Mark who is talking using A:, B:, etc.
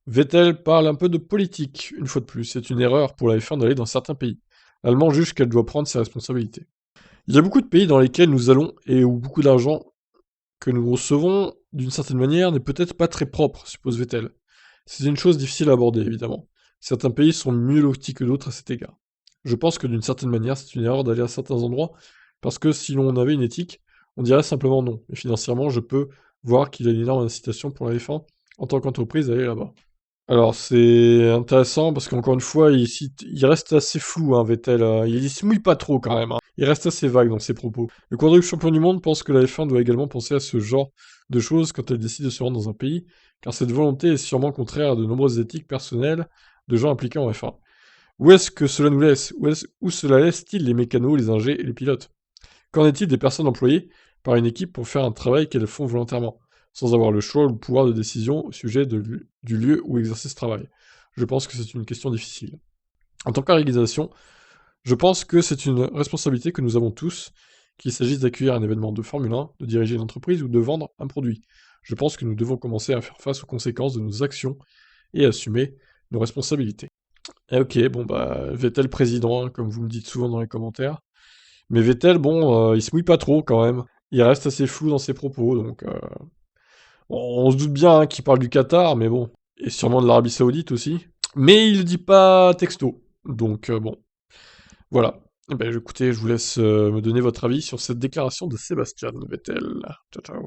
A: Vettel parle un peu de politique, une fois de plus. C'est une erreur pour la F1 d'aller dans certains pays. L'Allemand juge qu'elle doit prendre ses responsabilités. Il y a beaucoup de pays dans lesquels nous allons et où beaucoup d'argent que nous recevons, d'une certaine manière, n'est peut-être pas très propre, suppose Vettel. C'est une chose difficile à aborder, évidemment. Certains pays sont mieux lotis que d'autres à cet égard. Je pense que d'une certaine manière, c'est une erreur d'aller à certains endroits, parce que si l'on avait une éthique, on dirait simplement non. Et financièrement, je peux voir qu'il y a une énorme incitation pour la F1 en tant qu'entreprise d'aller là-bas. Alors c'est intéressant parce qu'encore une fois, il reste assez flou, hein, Vettel. Il se mouille pas trop quand même, hein. Il reste assez vague dans ses propos. Le quadruple champion du monde pense que la F1 doit également penser à ce genre de choses quand elle décide de se rendre dans un pays, car cette volonté est sûrement contraire à de nombreuses éthiques personnelles de gens impliqués en F1. Où est-ce que cela nous laisse? Où cela laisse-t-il les mécanos, les ingés et les pilotes? Qu'en est-il des personnes employées par une équipe pour faire un travail qu'elles font volontairement, sans avoir le choix ou le pouvoir de décision au sujet du lieu où exercer ce travail? Je pense que c'est une question difficile. En tant qu'organisation, je pense que c'est une responsabilité que nous avons tous, qu'il s'agisse d'accueillir un événement de Formule 1, de diriger une entreprise ou de vendre un produit. Je pense que nous devons commencer à faire face aux conséquences de nos actions et assumer nos responsabilités. Et ok, bon bah, Vettel président, hein, comme vous me dites souvent dans les commentaires. Mais Vettel, bon, il se mouille pas trop quand même. Il reste assez flou dans ses propos, donc on se doute bien hein, qu'il parle du Qatar, mais bon. Et sûrement de l'Arabie Saoudite aussi. Mais il le dit pas texto. Donc bon, voilà. Eh ben, écoutez, je vous laisse me donner votre avis sur cette déclaration de Sébastien Vettel. Ciao, ciao.